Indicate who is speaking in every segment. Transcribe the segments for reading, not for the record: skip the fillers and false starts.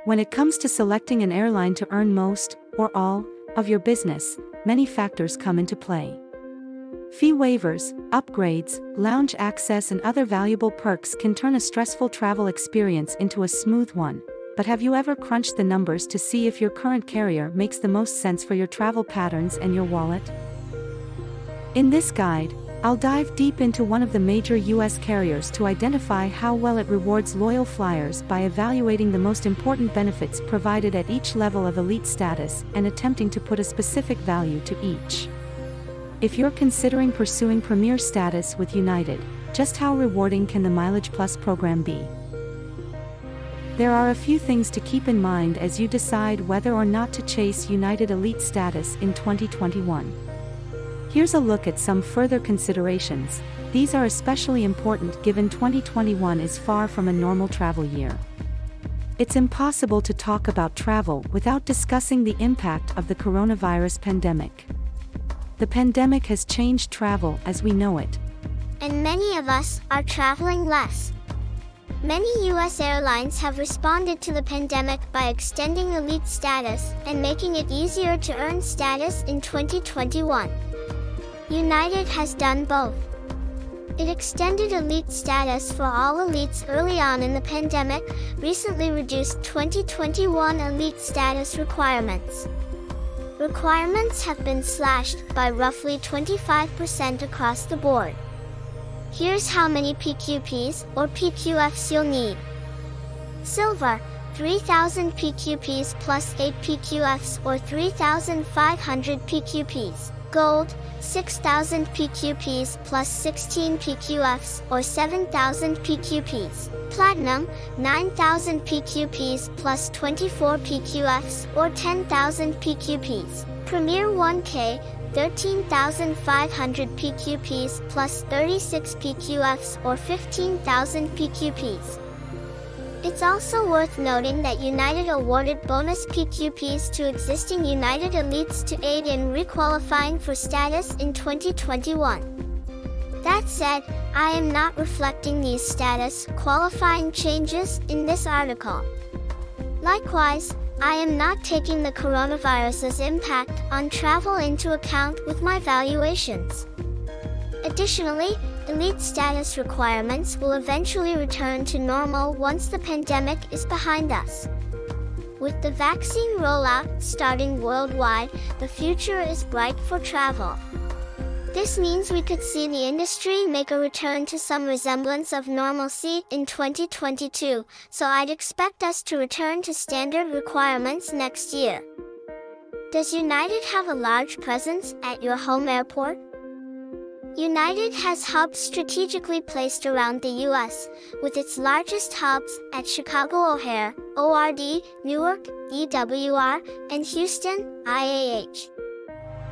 Speaker 1: When it comes to selecting an airline to earn most, or all, of your business, many factors come into play. Fee waivers, upgrades, lounge access and other valuable perks can turn a stressful travel experience into a smooth one. But have you ever crunched the numbers to see if your current carrier makes the most sense for your travel patterns and your wallet? In this guide, I'll dive deep into one of the major US carriers to identify how well it rewards loyal flyers by evaluating the most important benefits provided at each level of elite status and attempting to put a specific value to each. If you're considering pursuing Premier status with United, just how rewarding can the Mileage Plus program be? There are a few things to keep in mind as you decide whether or not to chase United Elite status in 2021. Here's a look at some further considerations. These are especially important given 2021 is far from a normal travel year. It's impossible to talk about travel without discussing the impact of the coronavirus pandemic. The pandemic has changed travel as we know it.
Speaker 2: And many of us are traveling less. Many U.S. airlines have responded to the pandemic by extending elite status and making it easier to earn status in 2021. United has done both. It extended elite status for all elites early on in the pandemic, recently reduced 2021 elite status requirements. Requirements have been slashed by roughly 25% across the board. Here's how many PQPs or PQFs you'll need. Silver, 3,000 PQPs plus 8 PQFs or 3,500 PQPs. Gold, 6,000 PQPs plus 16 PQFs or 7,000 PQPs. Platinum, 9,000 PQPs plus 24 PQFs or 10,000 PQPs. Premier 1K, 13,500 PQPs plus 36 PQFs or 15,000 PQPs. It's also worth noting that United awarded bonus PQPs to existing United elites to aid in requalifying for status in 2021. That said, I am not reflecting these status qualifying changes in this article. Likewise, I am not taking the coronavirus's impact on travel into account with my valuations. Additionally, elite status requirements will eventually return to normal once the pandemic is behind us. With the vaccine rollout starting worldwide, the future is bright for travel. This means we could see the industry make a return to some resemblance of normalcy in 2022, so I'd expect us to return to standard requirements next year. Does United have a large presence at your home airport? United has hubs strategically placed around the U.S., with its largest hubs at Chicago O'Hare, ORD, Newark, EWR, and Houston, IAH.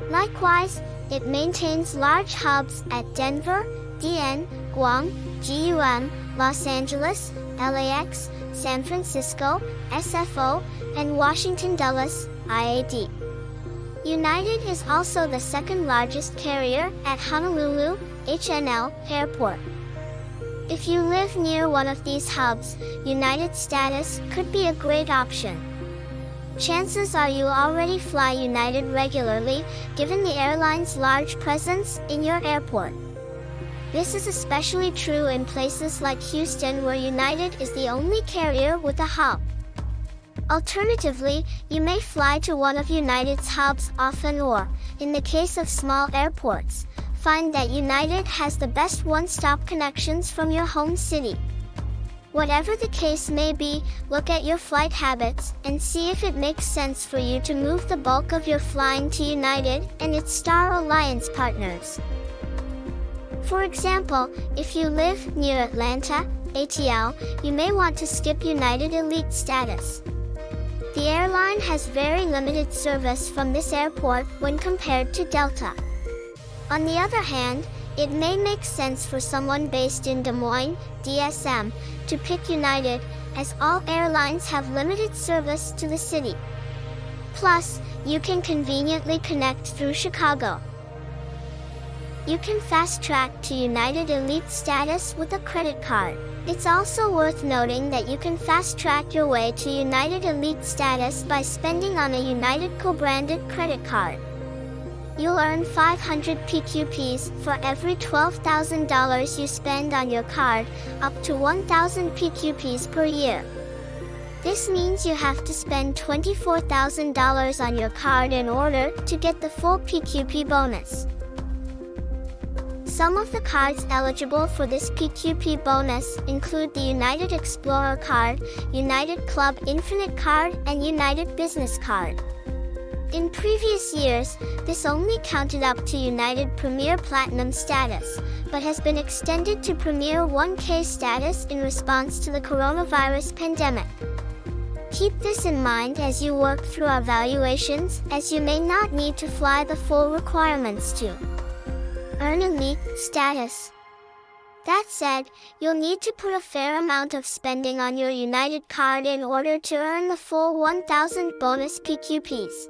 Speaker 2: Likewise, it maintains large hubs at Denver, DN, Guam, GUM, Los Angeles, LAX, San Francisco, SFO, and Washington Dulles, IAD. United is also the second largest carrier at Honolulu, HNL, Airport. If you live near one of these hubs, United status could be a great option. Chances are you already fly United regularly, given the airline's large presence in your airport. This is especially true in places like Houston, where United is the only carrier with a hub. Alternatively, you may fly to one of United's hubs often or, in the case of small airports, find that United has the best one-stop connections from your home city. Whatever the case may be, look at your flight habits and see if it makes sense for you to move the bulk of your flying to United and its Star Alliance partners. For example, if you live near Atlanta, ATL, you may want to skip United Elite status. The airline has very limited service from this airport when compared to Delta. On the other hand, it may make sense for someone based in Des Moines, DSM, to pick United, as all airlines have limited service to the city. Plus, you can conveniently connect through Chicago. You can fast-track to United Elite status with a credit card. It's also worth noting that you can fast-track your way to United Elite status by spending on a United co-branded credit card. You'll earn 500 PQPs for every $12,000 you spend on your card, up to 1,000 PQPs per year. This means you have to spend $24,000 on your card in order to get the full PQP bonus. Some of the cards eligible for this PQP bonus include the United Explorer card, United Club Infinite card, and United Business card. In previous years, this only counted up to United Premier Platinum status, but has been extended to Premier 1K status in response to the coronavirus pandemic. Keep this in mind as you work through our valuations, as you may not need to fly the full requirements to earn Elite status. That said, you'll need to put a fair amount of spending on your United card in order to earn the full 1,000 bonus PQPs.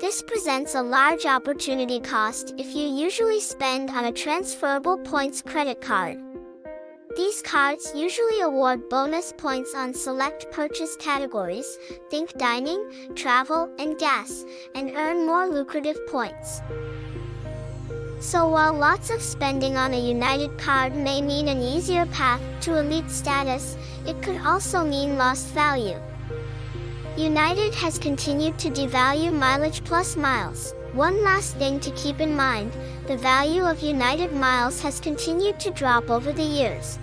Speaker 2: This presents a large opportunity cost if you usually spend on a transferable points credit card. These cards usually award bonus points on select purchase categories, think dining, travel, and gas, and earn more lucrative points. So while lots of spending on a United card may mean an easier path to Elite status, it could also mean lost value. United has continued to devalue mileage plus miles. One last thing to keep in mind, the value of United miles has continued to drop over the years.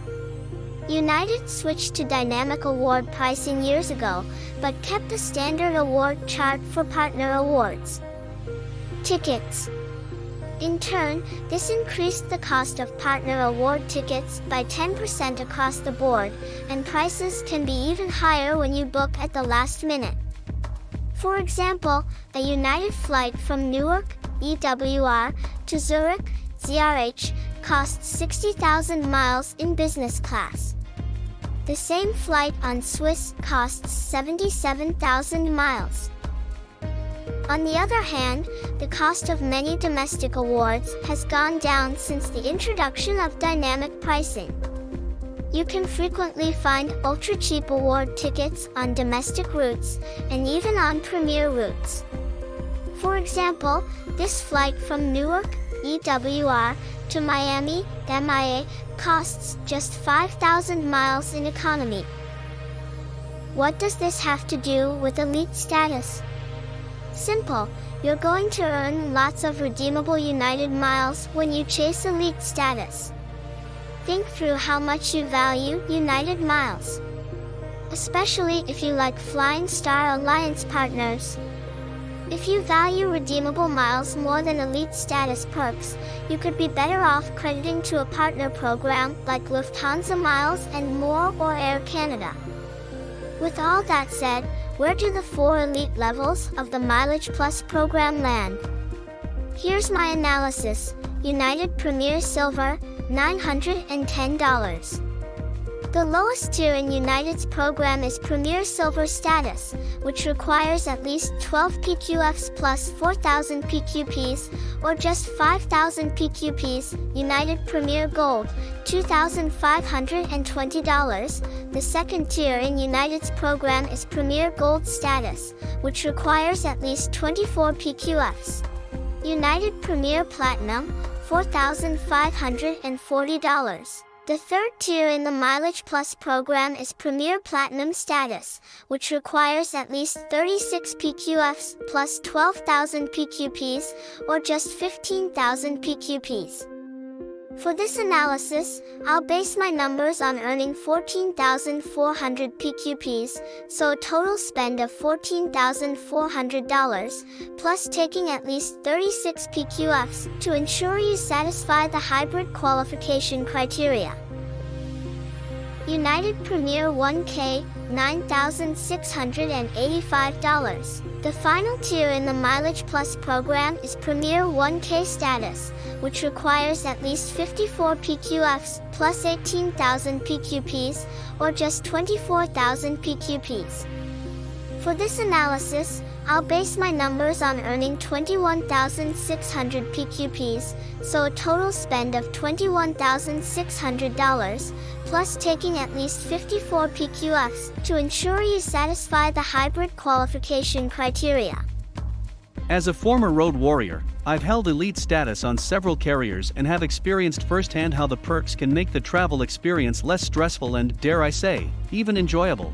Speaker 2: United switched to dynamic award pricing years ago, but kept a standard award chart for partner awards tickets. In turn, this increased the cost of partner award tickets by 10% across the board, and prices can be even higher when you book at the last minute. For example, a United flight from Newark, EWR, to Zurich, ZRH, costs 60,000 miles in business class. The same flight on Swiss costs 77,000 miles. On the other hand, the cost of many domestic awards has gone down since the introduction of dynamic pricing. You can frequently find ultra-cheap award tickets on domestic routes, and even on premier routes. For example, this flight from Newark, EWR, to Miami, MIA, costs just 5,000 miles in economy. What does this have to do with Elite status? Simple, you're going to earn lots of redeemable United miles when you chase Elite status. Think through how much you value United miles, especially if you like Flying Star Alliance partners. If you value redeemable miles more than Elite status perks, you could be better off crediting to a partner program like Lufthansa Miles and More or Air Canada. With all that said, where do the 4 elite levels of the Mileage Plus program land? Here's my analysis. United Premier Silver, $910. The lowest tier in United's program is Premier Silver status, which requires at least 12 PQFs plus 4,000 PQPs, or just 5,000 PQPs. United Premier Gold, $2,520. The second tier in United's program is Premier Gold status, which requires at least 24 PQFs. United Premier Platinum, $4,540. The third tier in the Mileage Plus program is Premier Platinum status, which requires at least 36 PQFs plus 12,000 PQPs, or just 15,000 PQPs. For this analysis, I'll base my numbers on earning 14,400 PQPs, so a total spend of $14,400, plus taking at least 36 PQFs to ensure you satisfy the hybrid qualification criteria. United Premier 1K, $9,685. The final tier in the Mileage Plus program is Premier 1K status, which requires at least 54 PQFs plus 18,000 PQPs, or just 24,000 PQPs. For this analysis, I'll base my numbers on earning 21,600 PQPs, so a total spend of $21,600, plus taking at least 54 PQFs to ensure you satisfy the hybrid qualification criteria.
Speaker 3: As a former road warrior, I've held elite status on several carriers and have experienced firsthand how the perks can make the travel experience less stressful and, dare I say, even enjoyable.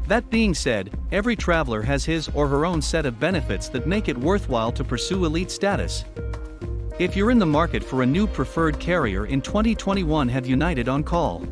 Speaker 3: That being said, every traveler has his or her own set of benefits that make it worthwhile to pursue elite status. If you're in the market for a new preferred carrier in 2021, have United on call.